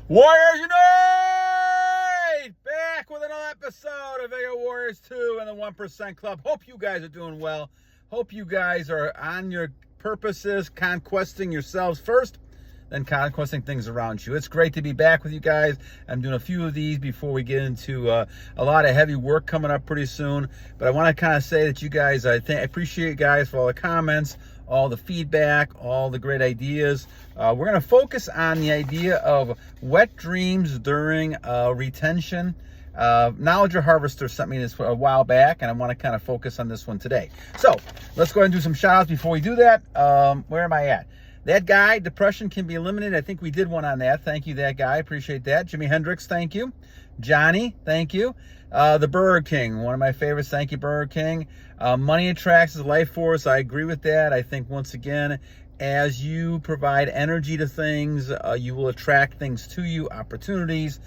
Warriors Unite! Back with another episode of Vega Warriors 2 and the 1% Club. Hope you guys are doing well. Hope you guys are on your purposes, conquesting yourselves first, then conquesting things around you. It's great to be back with you guys. I'm doing a few of these before we get into a lot of heavy work coming up pretty soon. But I want to kind of say that you guys, I appreciate you guys for all the comments, all the feedback, all the great ideas. We're going to focus on the idea of wet dreams during retention. Knowledge Harvester sent me this a while back, and I want to kind of focus on this one today. So let's go ahead and do some shout outs before we do that. Where am I at? That guy, depression can be eliminated. I think we did one on that. Thank you, that guy. Appreciate that. Jimi Hendrix, thank you. Johnnie, thank you. The Burger King, one of my favorites. Thank you, Burger King. Money attracts the life force. I agree with that. I think, once again, as you provide energy to things, you will attract things to you, opportunities,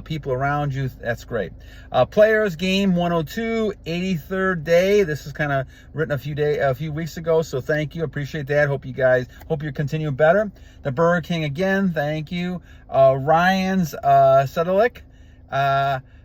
people around you. That's great. Players Game 102, 83rd day. This is kind of written a few weeks ago, so thank you. Appreciate that. Hope you're continuing better. The Burger King again, thank you. Ryansadilek,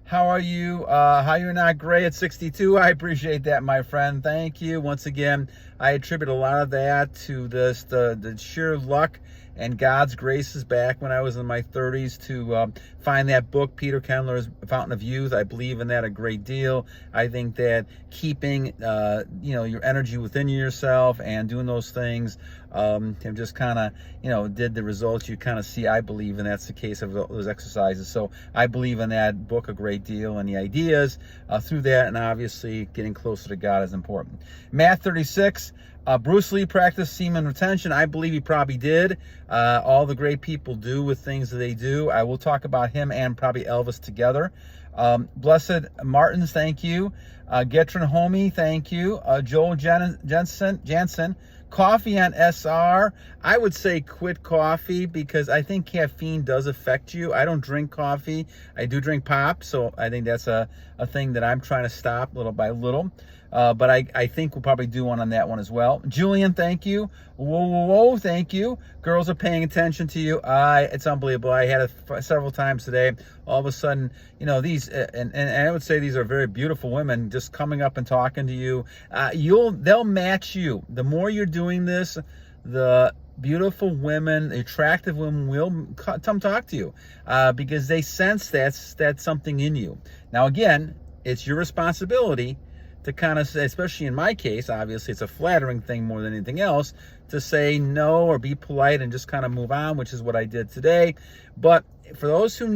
how are you? How you're not gray at 62? I appreciate that, my friend. Thank you. Once again, I attribute a lot of that to the sheer luck and God's graces back when I was in my 30s to find that book, Peter Kendler's Fountain of Youth. I believe in that a great deal. I think that keeping your energy within yourself and doing those things and just kind of did the results you kind of see. I believe, and that's the case of those exercises. So I believe in that book a great deal, and the ideas through that, and obviously getting closer to God is important. Math 36. Bruce Lee practiced semen retention. I believe he probably did. All the great people do with things that they do. I will talk about him and probably Elvis together. Blessed Martins, thank you. Getred Homie, thank you. Joeljanssen. Coffee on SR. I would say quit coffee because I think caffeine does affect you. I don't drink coffee. I do drink pop, so I think that's a thing that I'm trying to stop little by little. But I think we'll probably do one on that one as well. Julian, thank you. Wowoww, thank you. Girls are paying attention to you. It's unbelievable. I had it several times today. All of a sudden, these, and I would say these are very beautiful women just coming up and talking to you. They'll match you. The more you're doing this, the beautiful women, the attractive women will come talk to you because they sense that's something in you. Now, again, it's your responsibility to kind of say, especially in my case, obviously it's a flattering thing more than anything else, to say no or be polite and just kind of move on, which is what I did today. But for those who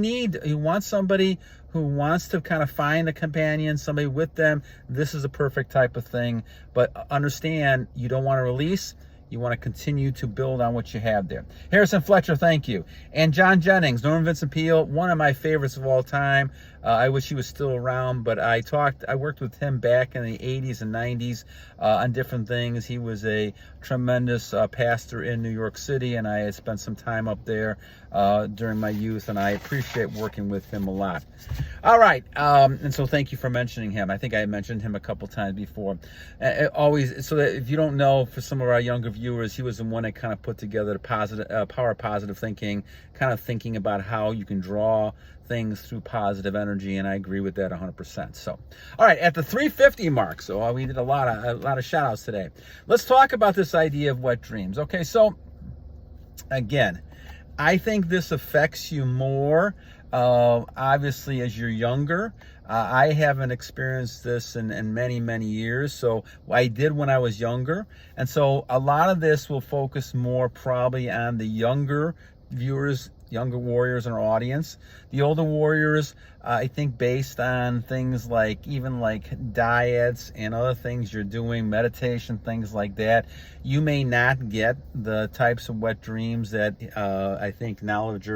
want somebody who wants to kind of find a companion, somebody with them, this is a perfect type of thing. But understand, you don't want to release. You want to continue to build on what you have there. Harrison Fletcher, thank you. And John Jennings, Norman Vincent Peale, one of my favorites of all time. I wish he was still around, but I worked with him back in the 80s and 90s on different things. He was a tremendous pastor in New York City, and I had spent some time up there during my youth, and I appreciate working with him a lot. All right, and so thank you for mentioning him. I think I mentioned him a couple times before. Always, so that if you don't know, for some of our younger viewers, he was the one that kind of put together the power of positive thinking, kind of thinking about how you can draw things through positive energy, and I agree with that 100%. So, all right, at the 350 mark, so we did a lot of shout outs today. Let's talk about this idea of wet dreams. Okay, so again, I think this affects you more obviously as you're younger. I haven't experienced this in many years, so I did when I was younger, and so a lot of this will focus more probably on the younger viewers, younger warriors in our audience. The older warriors, I think, based on things like diets and other things you're doing, meditation, things like that, you may not get the types of wet dreams that I think knowledge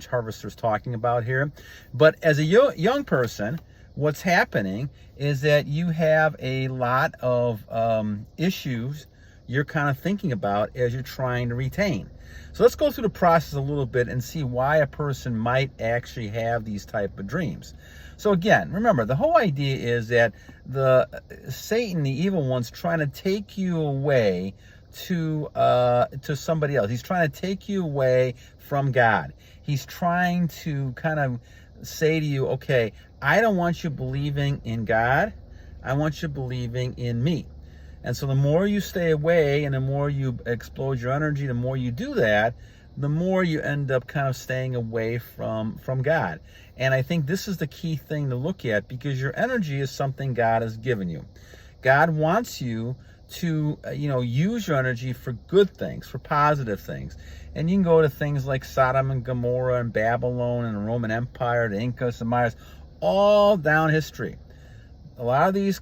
harvesters talking about here. But as a young person, what's happening is that you have a lot of issues you're kind of thinking about as you're trying to retain. So let's go through the process a little bit and see why a person might actually have these type of dreams. So again, remember, the whole idea is that Satan, the evil one's trying to take you away to somebody else. He's trying to take you away from God. He's trying to kind of say to you, okay, I don't want you believing in God. I want you believing in me. And so the more you stay away and the more you explode your energy, the more you do that, the more you end up kind of staying away from God. And I think this is the key thing to look at, because your energy is something God has given you. God wants you to, use your energy for good things, for positive things. And you can go to things like Sodom and Gomorrah and Babylon and the Roman Empire, the Incas, the Mayas, all down history. A lot of these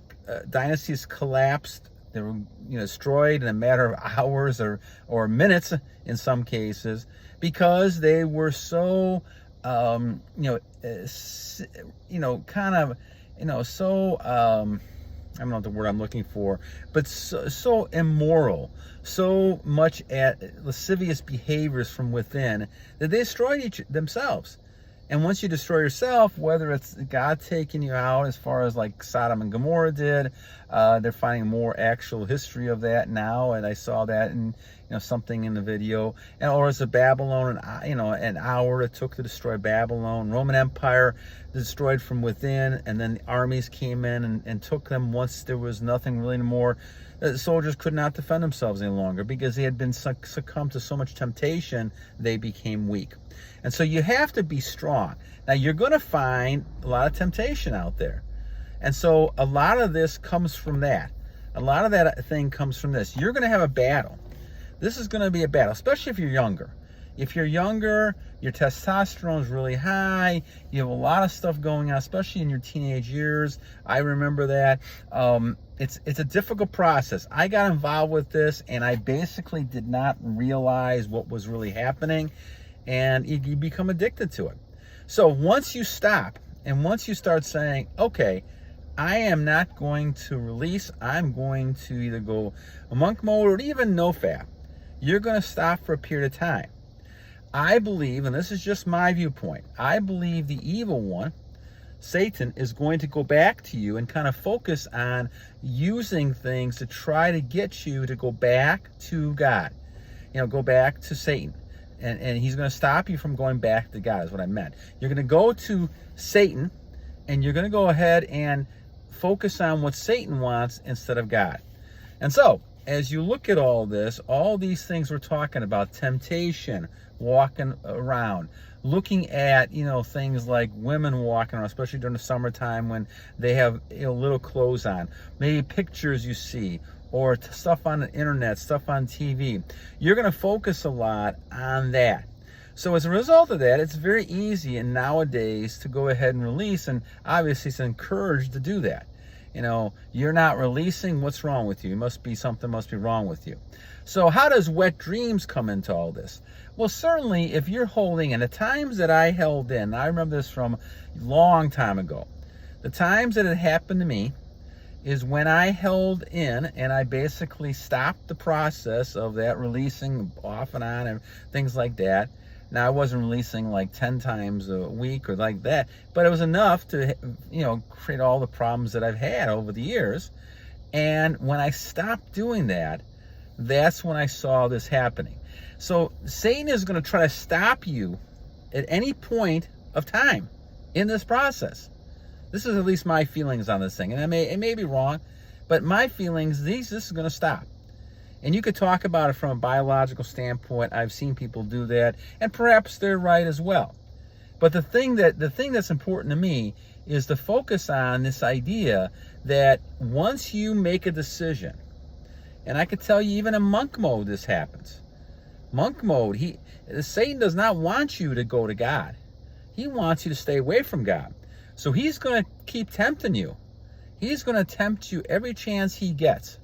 dynasties collapsed. They were destroyed in a matter of hours or minutes in some cases, because they were so so I don't know the word I'm looking for, but so immoral, so much at lascivious behaviors from within, that they destroyed themselves. And once you destroy yourself, whether it's God taking you out, as far as like Sodom and Gomorrah did, they're finding more actual history of that now, and I saw that in something in the video. And or it's a Babylon, an hour it took to destroy Babylon. Roman Empire destroyed from within, and then the armies came in and took them once there was nothing really anymore. The soldiers could not defend themselves any longer because they had been succumbed to so much temptation, they became weak. And so you have to be strong. Now, you're going to find a lot of temptation out there. And so a lot of this comes from that. A lot of that thing comes from this. You're going to have a battle. This is going to be a battle, especially if you're younger. If you're younger, your testosterone is really high. You have a lot of stuff going on, especially in your teenage years. I remember that. It's a difficult process. I got involved with this, and I basically did not realize what was really happening, and you become addicted to it. So once you stop, and once you start saying, okay, I am not going to release, I'm going to either go monk mode or even no-fap, you're going to stop for a period of time. I believe, and this is just my viewpoint, I believe the evil one, Satan, is going to go back to you and kind of focus on using things to try to get you to go back to God, go back to Satan. And he's going to stop you from going back to God, is what I meant. You're going to go to Satan, and you're going to go ahead and focus on what Satan wants instead of God. And so, as you look at all this, all these things we're talking about, temptation, walking around, looking at, things like women walking around, especially during the summertime when they have little clothes on, maybe pictures you see, or stuff on the internet, stuff on TV, you're going to focus a lot on that. So as a result of that, it's very easy nowadays to go ahead and release, and obviously it's encouraged to do that. You're not releasing, what's wrong with you? Something must be wrong with you. So how does wet dreams come into all this? Well, certainly if you're holding, and the times that I held in, I remember this from a long time ago, the times that it happened to me is when I held in and I basically stopped the process of that releasing off and on and things like that. Now, I wasn't releasing like 10 times a week or like that, but it was enough to, create all the problems that I've had over the years. And when I stopped doing that, that's when I saw this happening. So Satan is going to try to stop you at any point of time in this process. This is at least my feelings on this thing. And it may be wrong, but my feelings, this is going to stop. And you could talk about it from a biological standpoint. I've seen people do that, and perhaps they're right as well. But the thing that's important to me is to focus on this idea that once you make a decision, and I could tell you even in monk mode this happens. Monk mode, Satan does not want you to go to God. He wants you to stay away from God. So he's going to keep tempting you. He's going to tempt you every chance he gets.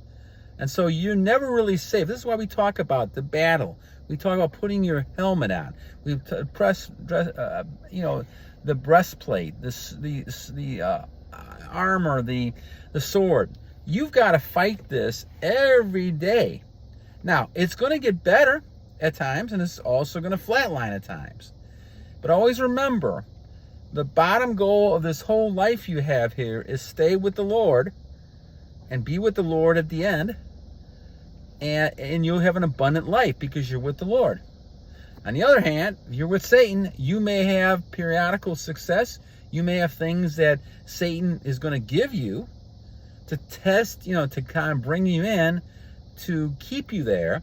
And so you're never really safe. This is why we talk about the battle. We talk about putting your helmet on. We the breastplate, the armor, the sword. You've got to fight this every day. Now, it's going to get better at times, and it's also going to flatline at times. But always remember, the bottom goal of this whole life you have here is stay with the Lord and be with the Lord at the end, and you'll have an abundant life because you're with the Lord. On the other hand, if you're with Satan, you may have periodical success. You may have things that Satan is going to give you to test, to kind of bring you in to keep you there,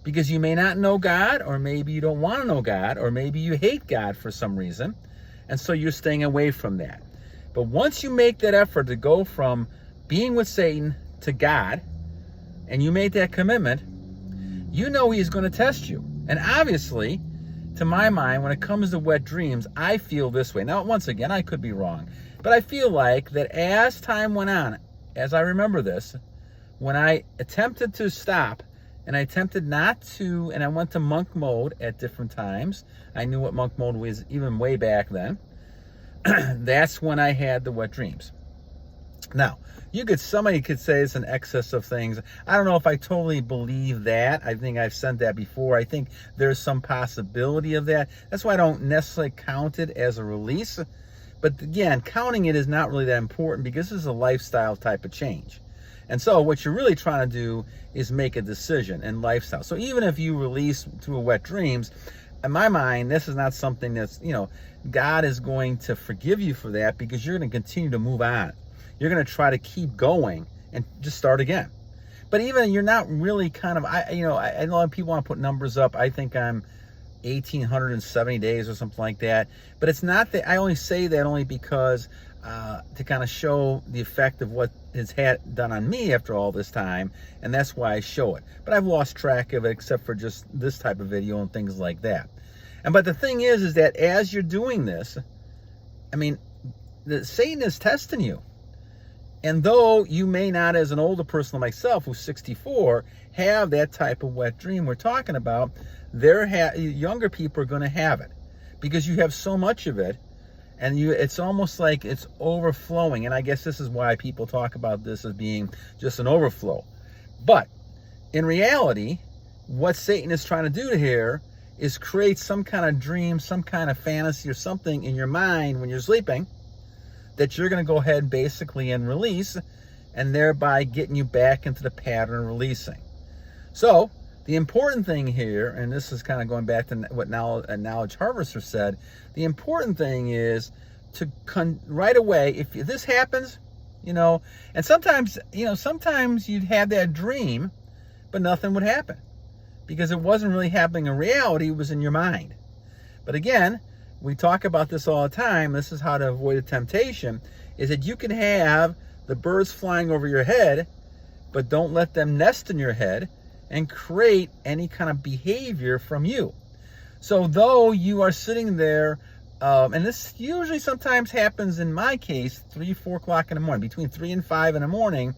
because you may not know God, or maybe you don't want to know God, or maybe you hate God for some reason, and so you're staying away from that. But once you make that effort to go from being with Satan to God, and you made that commitment, you know he's going to test you. And obviously, to my mind, when it comes to wet dreams, I feel this way. Now, once again, I could be wrong, but I feel like that as time went on, as I remember this, when I attempted to stop, and I attempted not to, and I went to monk mode at different times. I knew what monk mode was even way back then. That's when I had the wet dreams. Now, somebody could say it's an excess of things. I don't know if I totally believe that. I think I've said that before. I think there's some possibility of that. That's why I don't necessarily count it as a release. But again, counting it is not really that important, because this is a lifestyle type of change. And so what you're really trying to do is make a decision in lifestyle. So even if you release through wet dreams, in my mind, this is not something that's, God is going to forgive you for that, because you're going to continue to move on. You're going to try to keep going and just start again. But even you're not really kind of, I know people want to put numbers up. I think I'm 1,870 days or something like that. But it's not that. I only say that only because to kind of show the effect of what it's had done on me after all this time. And that's why I show it. But I've lost track of it, except for just this type of video and things like that. But the thing is that as you're doing this, Satan is testing you. And though you may not, as an older person like myself, who's 64, have that type of wet dream we're talking about, younger people are going to have it, because you have so much of it, and it's almost like it's overflowing. And I guess this is why people talk about this as being just an overflow. But in reality, what Satan is trying to do here is create some kind of dream, some kind of fantasy or something in your mind when you're sleeping, that you're going to go ahead basically and release, and thereby getting you back into the pattern of releasing. So the important thing here, and this is kind of going back to what Knowledge Harvester said, the important thing is to right away, if this happens, and sometimes you'd have that dream, but nothing would happen, because it wasn't really happening in reality, it was in your mind. But again, we talk about this all the time. This is how to avoid a temptation, is that you can have the birds flying over your head, but don't let them nest in your head and create any kind of behavior from you. So though you are sitting there, and this usually sometimes happens in my case, 3, 4 o'clock in the morning, between 3 and 5 in the morning,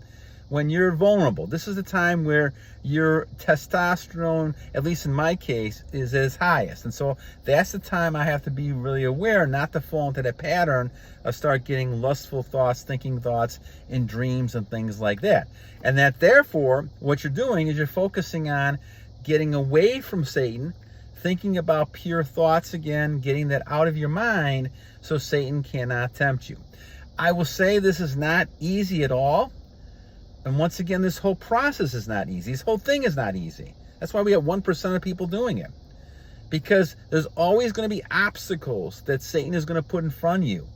when you're vulnerable. This is the time where your testosterone, at least in my case, is at its highest. And so that's the time I have to be really aware not to fall into that pattern of start getting lustful thoughts, thinking thoughts in dreams and things like that. And that therefore, what you're doing is you're focusing on getting away from Satan, thinking about pure thoughts again, getting that out of your mind so Satan cannot tempt you. I will say this is not easy at all. And once again, this whole process is not easy. This whole thing is not easy. That's why we have 1% of people doing it. Because there's always going to be obstacles that Satan is going to put in front of you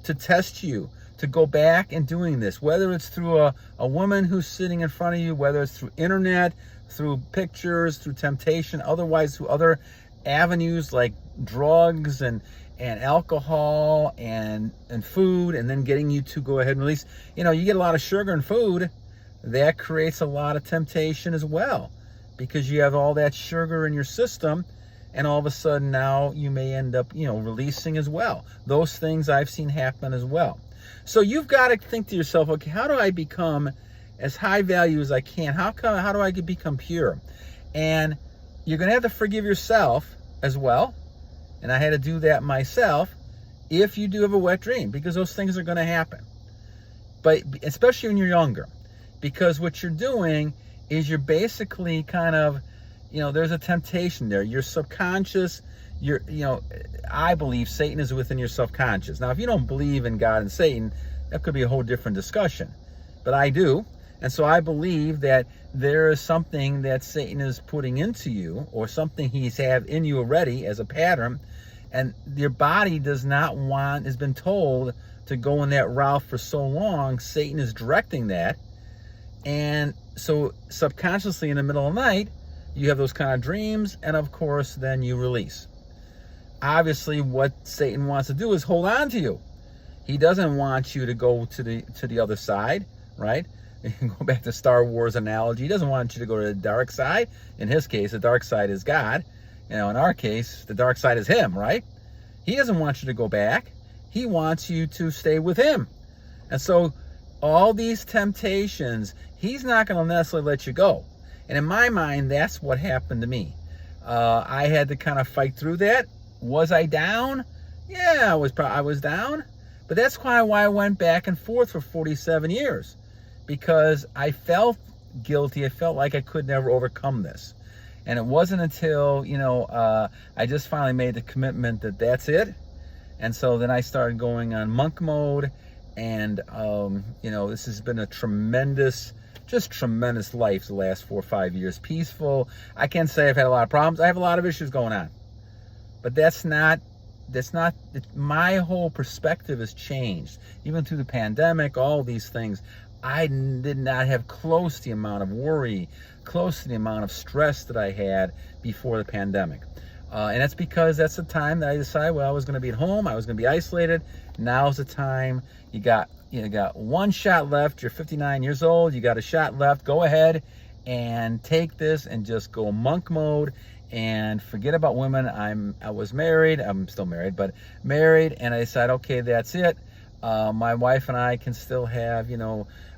to test you, to go back and doing this. Whether it's through a woman who's sitting in front of you, whether it's through internet, through pictures, through temptation, otherwise through other avenues like drugs and alcohol and food, and then getting you to go ahead and release. You get a lot of sugar in food. That creates a lot of temptation as well, because you have all that sugar in your system, and all of a sudden now you may end up, releasing as well. Those things I've seen happen as well. So you've got to think to yourself, okay, how do I become as high value as I can? How do I become pure? And you're going to have to forgive yourself as well. And I had to do that myself if you do have a wet dream, because those things are going to happen. But especially when you're younger. Because what you're doing is you're basically kind of, there's a temptation there. Your subconscious, I believe Satan is within your subconscious. Now, if you don't believe in God and Satan, that could be a whole different discussion. But I do. And so I believe that there is something that Satan is putting into you, or something he's have in you already as a pattern, and your body does not want, has been told to go in that route for so long. Satan is directing that. And so subconsciously in the middle of the night, you have those kind of dreams, and of course then you release. Obviously what Satan wants to do is hold on to you. He doesn't want you to go to the other side, right? You can go back to Star Wars analogy. He doesn't want you to go to the dark side. In his case, the dark side is God. In our case, the dark side is him, right? He doesn't want you to go back. He wants you to stay with him. And so all these temptations, he's not going to necessarily let you go. And in my mind, that's what happened to me. I had to kind of fight through that. Was I down? Yeah, I was down. But that's why I went back and forth for 47 years. Because I felt guilty. I felt like I could never overcome this. And it wasn't until, I just finally made the commitment that that's it. And so then I started going on monk mode. And, this has been a tremendous life the last 4 or 5 years. Peaceful. I can't say I've had a lot of problems. I have a lot of issues going on. But that's not, my whole perspective has changed. Even through the pandemic, all these things. I did not have close to the amount of worry, close to the amount of stress that I had before the pandemic. And that's because that's the time that I decided, I was going to be at home. I was going to be isolated. Now's the time. You got one shot left. You're 59 years old. You got a shot left. Go ahead and take this and just go monk mode and forget about women. I was married. I'm still married, but married. And I decided, okay, that's it. My wife and I can still have,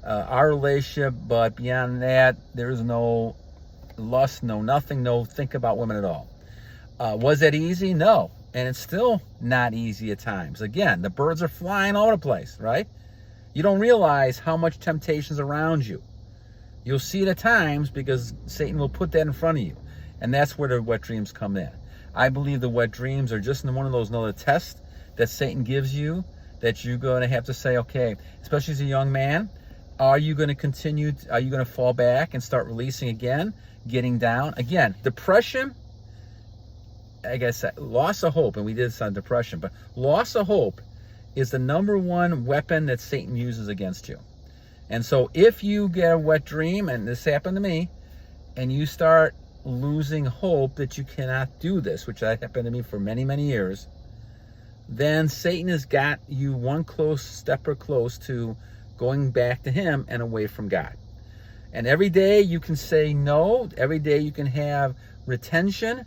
our relationship, but beyond that, there is no lust, no nothing, no think about women at all. Was that easy? No. And it's still not easy at times. Again, the birds are flying all over the place, right? You don't realize how much temptation's around you. You'll see it at times because Satan will put that in front of you. And that's where the wet dreams come in. I believe the wet dreams are just one of those another tests that Satan gives you, that you're going to have to say, okay, especially as a young man, are you going to continue? Are you going to fall back and start releasing again, getting down? Again, depression, I guess, loss of hope, and we did this on depression, but loss of hope is the number one weapon that Satan uses against you. And so if you get a wet dream, and this happened to me, and you start losing hope that you cannot do this, which happened to me for many, many years, then Satan has got you one step close to going back to him and away from God. And every day you can say no. Every day you can have retention.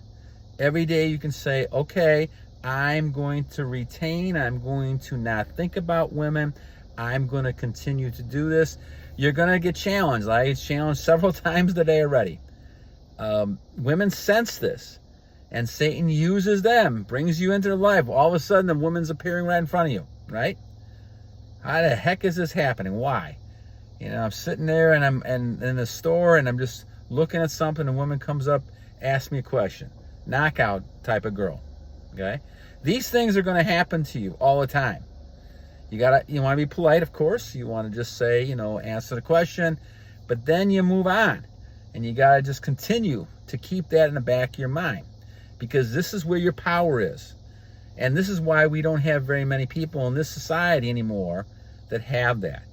Every day you can say, okay, I'm going to retain. I'm going to not think about women. I'm going to continue to do this. You're going to get challenged. I get challenged several times today already. Women sense this. And Satan uses them, brings you into their life. All of a sudden, the woman's appearing right in front of you, right? How the heck is this happening? Why? I'm sitting there and I'm in the store and I'm just looking at something. And a woman comes up, asks me a question. Knockout type of girl, okay? These things are going to happen to you all the time. You want to be polite, of course. You want to just say, answer the question. But then you move on. And you got to just continue to keep that in the back of your mind. Because this is where your power is. And this is why we don't have very many people in this society anymore that have that.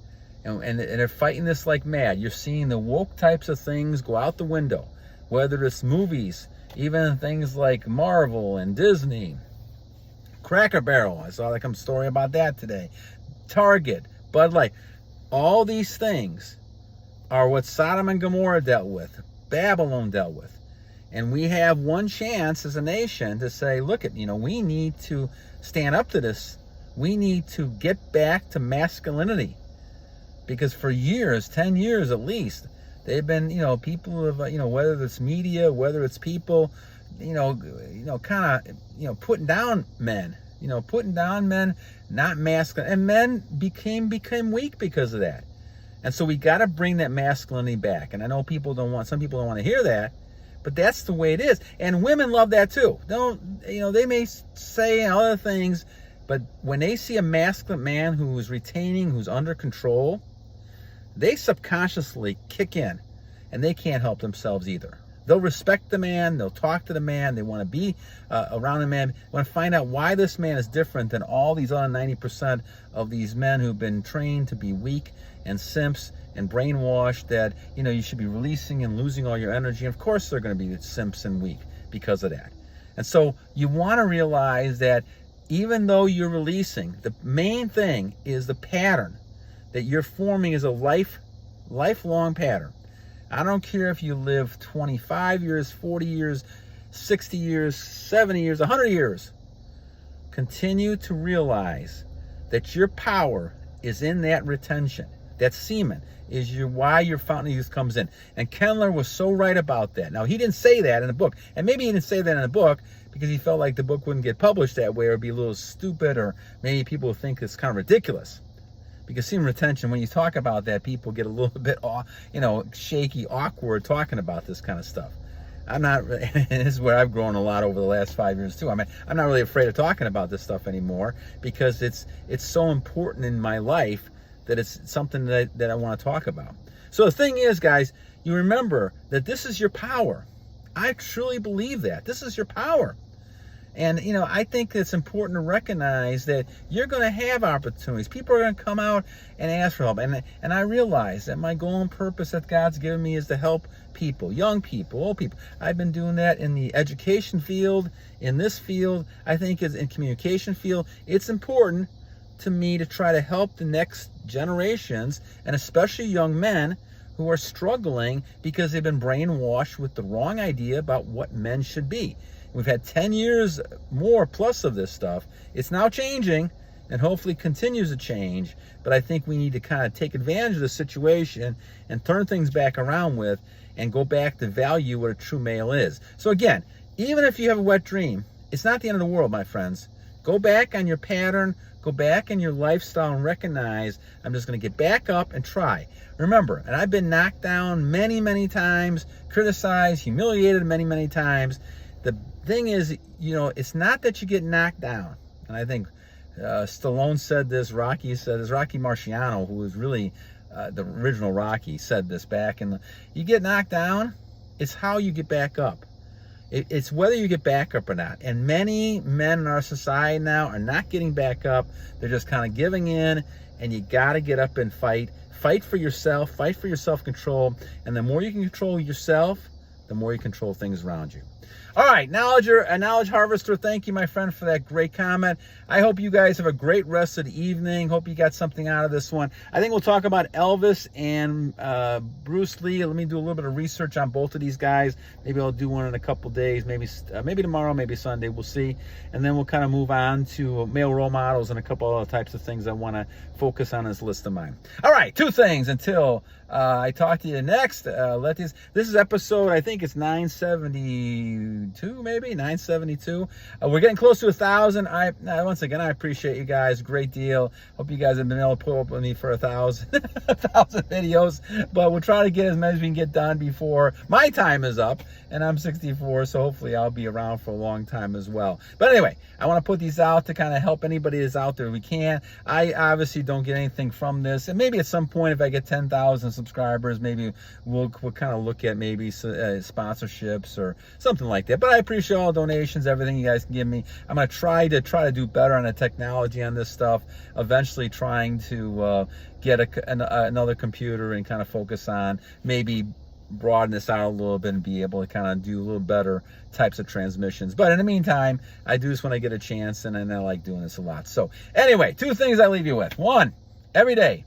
And they're fighting this like mad. You're seeing the woke types of things go out the window. Whether it's movies, even things like Marvel and Disney. Cracker Barrel, I saw like a story about that today. Target, Bud Light. All these things are what Sodom and Gomorrah dealt with. Babylon dealt with. And we have one chance as a nation to say, look, we need to stand up to this. We need to get back to masculinity. Because for years, 10 years at least, they've been, people of, whether it's media, whether it's people, putting down men, not masculine. And men became weak because of that. And so we got to bring that masculinity back. And I know some people don't want to hear that. But that's the way it is. And women love that too. They may say other things, but when they see a masculine man who is retaining, who's under control, they subconsciously kick in, and they can't help themselves either. They'll respect the man, they'll talk to the man, they want to be around the man, want to find out why this man is different than all these other 90% of these men who've been trained to be weak and simps and brainwashed that, you know, you should be releasing and losing all your energy. And of course they're going to be simps and weak because of that. And so you want to realize that even though you're releasing, the main thing is the pattern that you're forming is a lifelong pattern. I don't care if you live 25 years, 40 years, 60 years, 70 years, 100 years. Continue to realize that your power is in that retention. That semen is why your fountain of youth comes in. And Kendler was so right about that. Now, he didn't say that in the book. And maybe he didn't say that in the book because he felt like the book wouldn't get published that way or be a little stupid, or maybe people would think it's kind of ridiculous. Because semen retention, when you talk about that, people get a little bit, you know, shaky, awkward talking about this kind of stuff. I'm not, and this is where I've grown a lot over the last 5 years too. I mean, I'm not really afraid of talking about this stuff anymore because it's so important in my life that it's something that I want to talk about. So the thing is, guys, you remember that this is your power. I truly believe that. This is your power. And, you know, I think it's important to recognize that you're going to have opportunities. People are going to come out and ask for help. And I realize that my goal and purpose that God's given me is to help people, young people, old people. I've been doing that in the education field, in this field. I think in communication field, it's important to me to try to help the next generations, and especially young men who are struggling because they've been brainwashed with the wrong idea about what men should be. We've had 10 years more plus of this stuff. It's now changing and hopefully continues to change. But I think we need to kind of take advantage of the situation and turn things back around with and go back to value what a true male is. So again, even if you have a wet dream, it's not the end of the world, my friends. Go back on your pattern, go back in your lifestyle and recognize I'm just going to get back up and try. Remember, and I've been knocked down many, many times, criticized, humiliated many, many times. The thing is, you know, it's not that you get knocked down. And I think Stallone said this, Rocky said this, Rocky Marciano, who was really the original Rocky, said this back. And you get knocked down, it's how you get back up. It's whether you get back up or not. And many men in our society now are not getting back up. They're just kind of giving in, and you got to get up and fight. Fight for yourself, fight for your self-control. And the more you can control yourself, the more you control things around you. All right, Knowledge Harvester, thank you, my friend, for that great comment. I hope you guys have a great rest of the evening. Hope you got something out of this one. I think we'll talk about Elvis and Bruce Lee. Let me do a little bit of research on both of these guys. Maybe I'll do one in a couple days, maybe tomorrow, maybe Sunday. We'll see. And then we'll kind of move on to male role models and a couple other types of things I want to focus on this list of mine. All right, two things until I talk to you next. This is episode, I think it's 972, maybe 972. We're getting close to 1,000. Once again, I appreciate you guys, great deal. Hope you guys have been able to pull up with me for 1,000 videos, but we'll try to get as many as we can get done before my time is up, and I'm 64, so hopefully I'll be around for a long time as well. But anyway, I want to put these out to kind of help anybody that's out there we can. I obviously don't get anything from this, and maybe at some point if I get 10,000 subscribers, maybe we'll kind of look at maybe sponsorships or something like that. But I appreciate all donations, everything you guys can give me. I'm going to try to do better on the technology on this stuff, eventually trying to get another computer and kind of focus on maybe broaden this out a little bit and be able to kind of do a little better types of transmissions. But in the meantime, I do this when I get a chance, and I like doing this a lot. So anyway, two things I leave you with. One, every day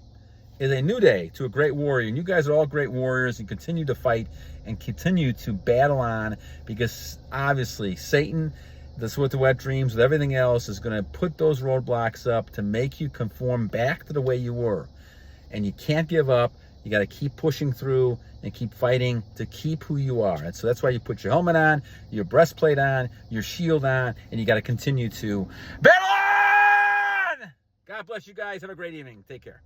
is a new day to a great warrior, and you guys are all great warriors, and continue to fight and continue to battle on, because obviously Satan, this with the wet dreams, with everything else, is going to put those roadblocks up to make you conform back to the way you were. And you can't give up. You got to keep pushing through and keep fighting to keep who you are. And so that's why you put your helmet on, your breastplate on, your shield on, and you got to continue to battle on! God bless you guys. Have a great evening. Take care.